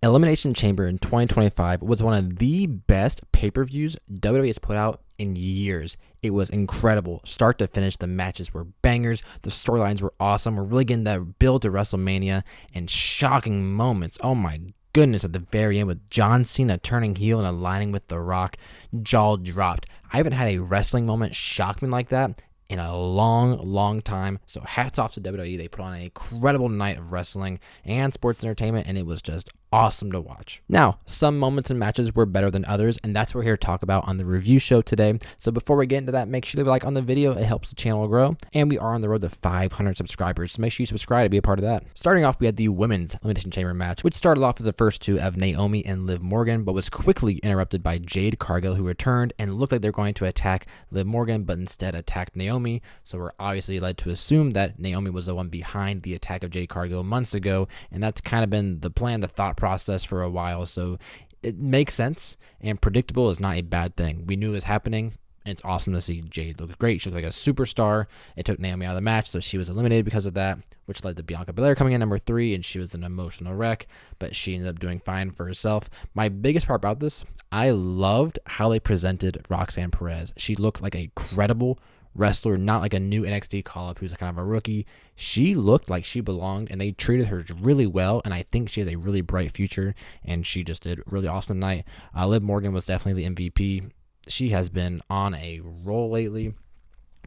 Elimination Chamber in 2025 was one of the best pay-per-views WWE has put out in years. It was incredible. Start to finish, the matches were bangers. The storylines were awesome. We're really getting that build to WrestleMania and shocking moments. Oh my goodness, at the very end with John Cena turning heel and aligning with The Rock, jaw dropped. I haven't had a wrestling moment shock me like that in a long time. So hats off to WWE. They put on an incredible night of wrestling and sports entertainment, and it was just awesome to watch. Now, some moments and matches were better than others, and that's what we're here to talk about on the review show today. So before we get into that, make sure you leave a like on the video. It helps the channel grow, and we are on the road to 500 subscribers, so make sure you subscribe to be a part of that. Starting off, we had the women's Elimination Chamber match, which started off as the first two of Naomi and Liv Morgan, but was quickly interrupted by Jade Cargill, who returned and looked like they're going to attack Liv Morgan, but instead attacked Naomi. So we're obviously led to assume that Naomi was the one behind the attack of Jade Cargill months ago, and that's kind of been the plan, the thought process for a while. So it makes sense, and predictable is not a bad thing. We knew it was happening, and it's awesome to see. Jade looked great. She looked like a superstar. It took Naomi out of the match, so she was eliminated because of that, which led to Bianca Belair coming in number 3, and she was an emotional wreck, but she ended up doing fine for herself. My biggest part about this, I loved how they presented Roxanne Perez. She looked like a credible wrestler, not like a new NXT call-up who's kind of a rookie. She looked like she belonged, and they treated her really well, and I think she has a really bright future, and she just did really awesome tonight. Liv Morgan was definitely the MVP. She has been on a roll lately.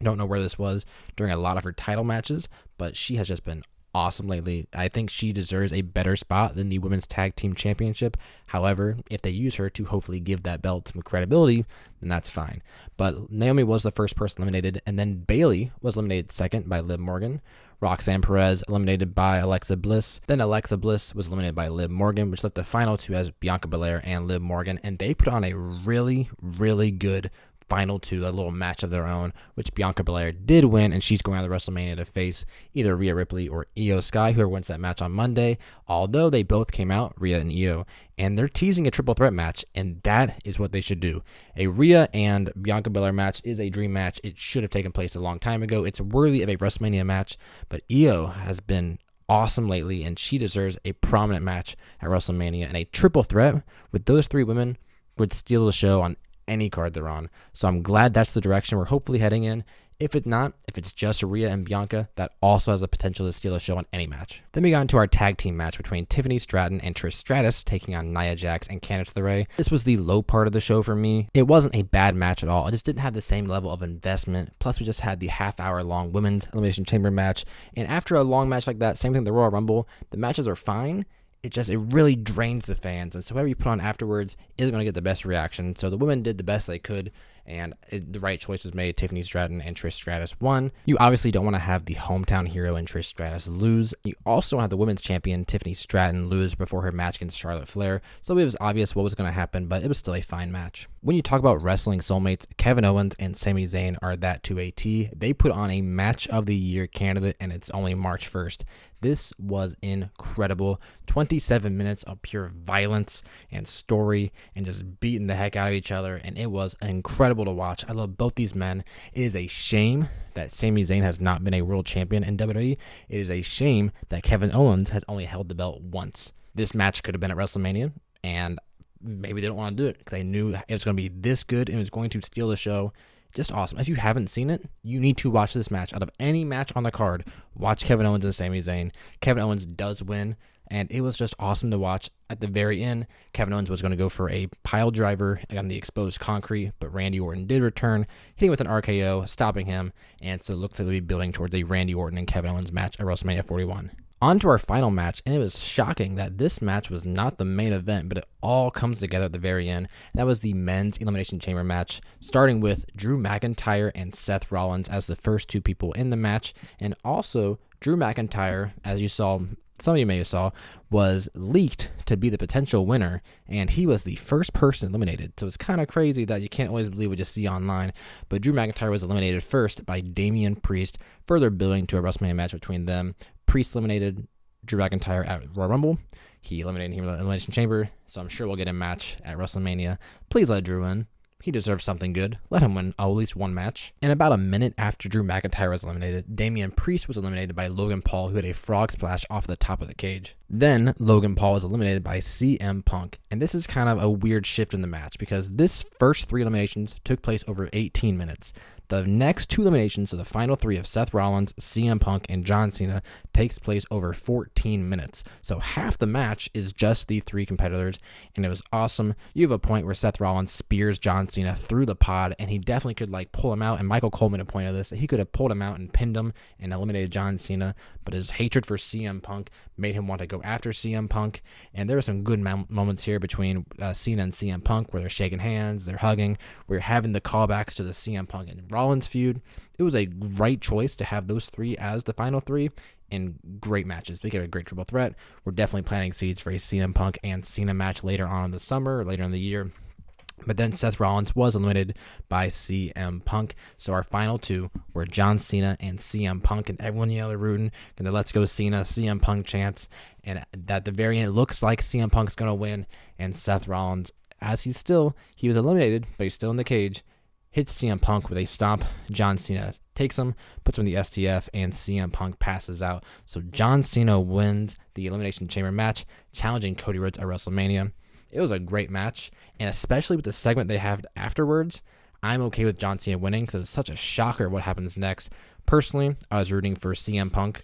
Don't know where this was during a lot of her title matches, but she has just been awesome lately. I think she deserves a better spot than the Women's Tag Team Championship. However, if they use her to hopefully give that belt some credibility, then that's fine. But Naomi was the first person eliminated, and then Bayley was eliminated second by Liv Morgan. Roxanne Perez eliminated by Alexa Bliss. Then Alexa Bliss was eliminated by Liv Morgan, which left the final two as Bianca Belair and Liv Morgan, and they put on a really good final two, a little match of their own, which Bianca Belair did win, and she's going out of WrestleMania to face either Rhea Ripley or Io Sky, whoever wins that match on Monday, although they both came out, Rhea and Io, and they're teasing a triple threat match, and that is what they should do. A Rhea and Bianca Belair match is a dream match. It should have taken place a long time ago. It's worthy of a WrestleMania match, but Io has been awesome lately, and she deserves a prominent match at WrestleMania, and a triple threat with those three women would steal the show on any card they're on. So I'm glad that's the direction we're hopefully heading in. If it's just Rhea and Bianca, that also has the potential to steal a show on any match. Then we got into our tag team match between Tiffany Stratton and Trish Stratus taking on Nia Jax and Candice LeRae. This was the low part of the show for me. It wasn't a bad match at all. It just didn't have the same level of investment. Plus, we just had the half-hour-long Women's Elimination Chamber match. And after a long match like that, same thing with the Royal Rumble, the matches are fine. It really drains the fans, and so whatever you put on afterwards is going to get the best reaction. So the women did the best they could, and the right choice was made. Tiffany Stratton and Trish Stratus won. You obviously don't want to have the hometown hero and Trish Stratus lose. You also have the women's champion Tiffany Stratton lose before her match against Charlotte Flair, so it was obvious what was going to happen, but it was still a fine match. When you talk about wrestling soulmates, Kevin Owens and Sami Zayn are that to a T. They put on a match of the year candidate, and it's only March 1st. This was incredible. 27 minutes of pure violence and story and just beating the heck out of each other, and it was incredible to watch. I love both these men. It is a shame that Sami Zayn has not been a world champion in WWE. It is a shame that Kevin Owens has only held the belt once. This match could have been at WrestleMania, and maybe they don't want to do it because they knew it was going to be this good and it was going to steal the show. Just awesome. If you haven't seen it, you need to watch this match. Out of any match on the card, watch Kevin Owens and Sami Zayn. Kevin Owens does win, and it was just awesome to watch. At the very end, Kevin Owens was going to go for a pile driver on the exposed concrete, but Randy Orton did return, hitting with an RKO, stopping him, and so it looks like we'll be building towards a Randy Orton and Kevin Owens match at WrestleMania 41. On to our final match, and it was shocking that this match was not the main event, but it all comes together at the very end. That was the men's Elimination Chamber match, starting with Drew McIntyre and Seth Rollins as the first two people in the match, and also Drew McIntyre, as you saw, some of you may have saw, was leaked to be the potential winner, and he was the first person eliminated. So it's kind of crazy that you can't always believe what you see online, but Drew McIntyre was eliminated first by Damian Priest, further building to a WrestleMania match between them. Priest eliminated Drew McIntyre at Royal Rumble. He eliminated him in the Elimination Chamber, so I'm sure we'll get a match at WrestleMania. Please let Drew win. He deserves something good. Let him win at least one match. And about a minute after Drew McIntyre was eliminated, Damian Priest was eliminated by Logan Paul, who had a frog splash off the top of the cage. Then Logan Paul was eliminated by CM Punk. And this is kind of a weird shift in the match because this first 3 eliminations took place over 18 minutes. The next 2 eliminations, so the final 3 of Seth Rollins, CM Punk, and John Cena, takes place over 14 minutes. So half the match is just the 3 competitors, and it was awesome. You have a point where Seth Rollins spears John Cena through the pod, and he definitely could pull him out, and Michael Coleman had pointed this. He could have pulled him out and pinned him and eliminated John Cena, but his hatred for CM Punk made him want to go after CM Punk, and there were some good moments here between Cena and CM Punk where they're shaking hands, they're hugging, we're having the callbacks to the CM Punk and Rollins feud. It was a right choice to have those 3 as the final 3 in great matches. They get a great triple threat. We're definitely planting seeds for a CM Punk and Cena match later on in the summer or later in the year. But then Seth Rollins was eliminated by CM Punk. So our final 2 were John Cena and CM Punk, and everyone yelled rooting and the Let's Go Cena, CM Punk chants. And at the very end, it looks like CM Punk's going to win, and Seth Rollins, as he was eliminated, but he's still in the cage, hits CM Punk with a stomp. John Cena takes him, puts him in the STF, and CM Punk passes out. So John Cena wins the Elimination Chamber match, challenging Cody Rhodes at WrestleMania. It was a great match, and especially with the segment they have afterwards, I'm okay with John Cena winning because it's such a shocker what happens next. Personally, I was rooting for CM Punk,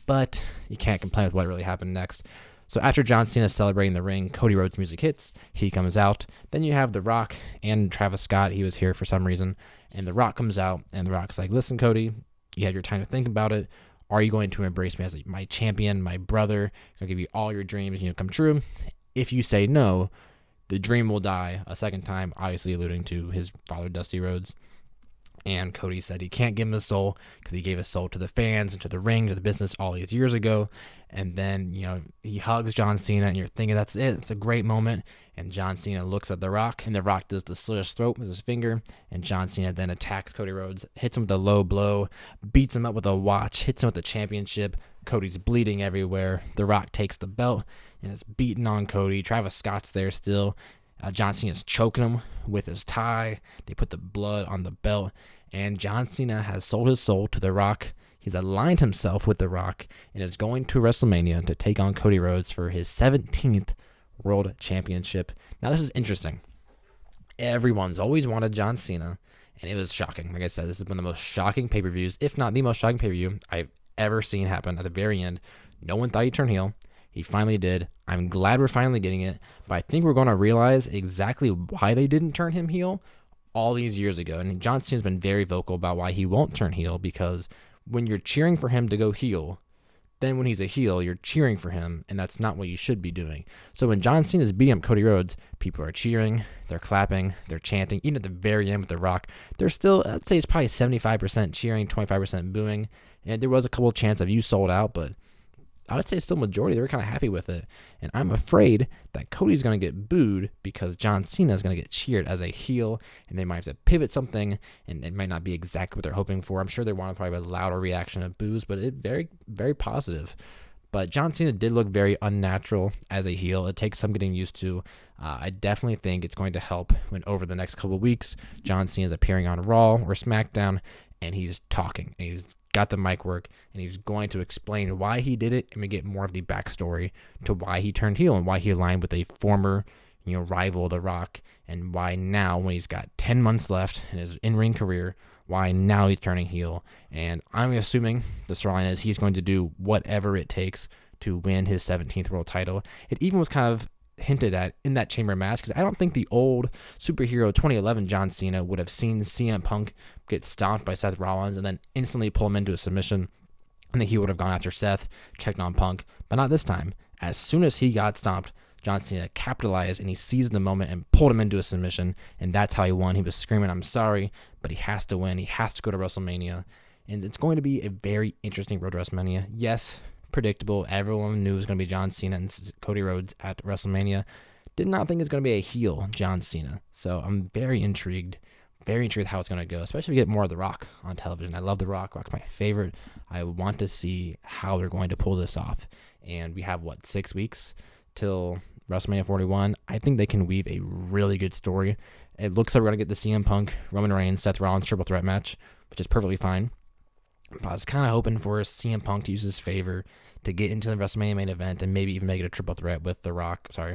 but you can't complain with what really happened next. So after John Cena celebrating the ring, Cody Rhodes' music hits. He comes out. Then you have The Rock and Travis Scott. He was here for some reason. And The Rock comes out, and The Rock's like, listen, Cody, you had your time to think about it. Are you going to embrace me as my champion, my brother? I'll give you all your dreams, come true. If you say no, the dream will die a second time, obviously alluding to his father, Dusty Rhodes. And Cody said he can't give him his soul because he gave his soul to the fans and to the ring, to the business all these years ago. And then, he hugs John Cena, and you're thinking that's it. It's a great moment. And John Cena looks at The Rock, and The Rock does the slit his throat with his finger. And John Cena then attacks Cody Rhodes, hits him with a low blow, beats him up with a watch, hits him with the championship. Cody's bleeding everywhere. The Rock takes the belt and is beating on Cody. Travis Scott's there still. John Cena's choking him with his tie. They put the blood on the belt. And John Cena has sold his soul to The Rock. He's aligned himself with The Rock and is going to WrestleMania to take on Cody Rhodes for his 17th World Championship. Now, this is interesting. Everyone's always wanted John Cena, and it was shocking. Like I said, this has been the most shocking pay-per-views, if not the most shocking pay-per-view I've ever seen happen. At the very end, no one thought he'd turn heel. He finally did. I'm glad we're finally getting it, but I think we're going to realize exactly why they didn't turn him heel all these years ago. And John Cena's been very vocal about why he won't turn heel, because when you're cheering for him to go heel, then when he's a heel, you're cheering for him, and that's not what you should be doing. So when John Cena's beating up Cody Rhodes, people are cheering, they're clapping, they're chanting. Even at the very end with The Rock, there's still, I'd say it's probably 75% cheering, 25% booing. And there was a couple of chants of "you sold out," but I would say still majority, they were kind of happy with it. And I'm afraid that Cody's going to get booed because John Cena is going to get cheered as a heel, and they might have to pivot something, and it might not be exactly what they're hoping for. I'm sure they want probably a louder reaction of boos, but it very, very positive. But John Cena did look very unnatural as a heel. It takes some getting used to. I definitely think it's going to help when over the next couple of weeks, John Cena is appearing on Raw or SmackDown, and he's talking, and he's got the mic work, and he's going to explain why he did it, and we get more of the backstory to why he turned heel and why he aligned with a former, rival, The Rock, and why now, when he's got 10 months left in his in-ring career, why now he's turning heel. And I'm assuming the storyline is he's going to do whatever it takes to win his 17th world title. It even was kind of hinted at in that chamber match, because I don't think the old superhero 2011 John Cena would have seen CM Punk get stomped by Seth Rollins and then instantly pull him into a submission. I think he would have gone after Seth, checked on Punk, but not this time. As soon as he got stomped, John Cena capitalized, and he seized the moment and pulled him into a submission, and that's how he won. He was screaming, "I'm sorry," but he has to win. He has to go to WrestleMania, and it's going to be a very interesting road to WrestleMania. Yes, predictable. Everyone knew it was going to be John Cena and Cody Rhodes at WrestleMania. Did not think it's going to be a heel John Cena. So I'm very intrigued how it's going to go, especially if we get more of The Rock on television. I love The Rock. Rock's my favorite. I want to see how they're going to pull this off. And we have, 6 weeks till WrestleMania 41, I think they can weave a really good story. It looks like we're going to get the CM Punk, Roman Reigns, Seth Rollins triple threat match, which is perfectly fine. But I was kind of hoping for CM Punk to use his favor to get into the WrestleMania main event and maybe even make it a triple threat with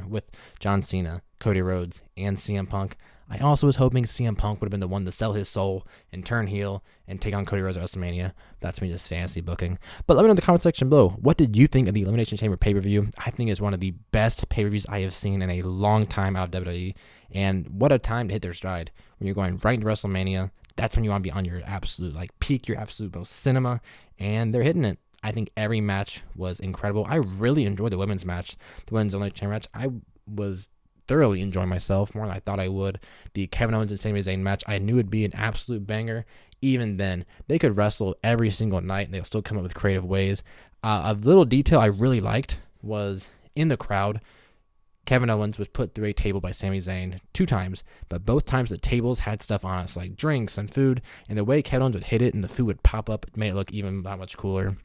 with John Cena, Cody Rhodes, and CM Punk. I also was hoping CM Punk would have been the one to sell his soul and turn heel and take on Cody Rhodes at WrestleMania. That's me just fantasy booking. But let me know in the comment section below, what did you think of the Elimination Chamber pay-per-view? I think it's one of the best pay-per-views I have seen in a long time out of WWE. And what a time to hit their stride. When you're going right into WrestleMania, that's when you want to be on your absolute, peak, your absolute most cinema. And they're hitting it. I think every match was incredible. I really enjoyed the women's match, the women's Elimination Chamber match. I was thoroughly enjoying myself more than I thought I would. The Kevin Owens and Sami Zayn match, I knew it'd be an absolute banger. Even then, they could wrestle every single night and they'll still come up with creative ways. A little detail I really liked was in the crowd, Kevin Owens was put through a table by Sami Zayn 2 times, but both times the tables had stuff on it, like drinks and food, and the way Kevin Owens would hit it and the food would pop up, it made it look even that much cooler.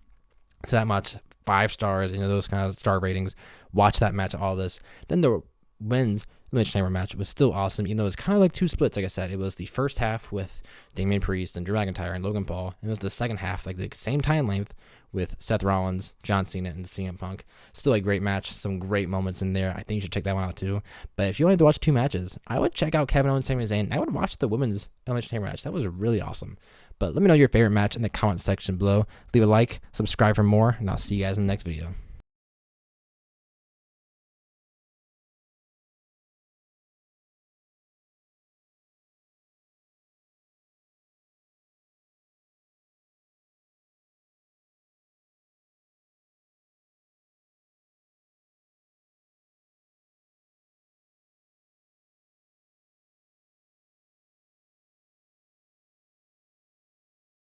So that much, 5 stars, those kind of star ratings. Watch that match, all this. Then the men's Elimination Chamber match was still awesome, even though it was kind of like 2 splits, like I said. It was the first half with Damian Priest and Drew McIntyre and Logan Paul, and it was the second half, the same time length, with Seth Rollins, John Cena, and CM Punk. Still a great match, some great moments in there. I think you should check that one out too. But if you wanted to watch 2 matches, I would check out Kevin Owens, Sami Zayn. I would watch the women's Elimination Chamber match. That was really awesome. But let me know your favorite match in the comment section below. Leave a like, subscribe for more, and I'll see you guys in the next video.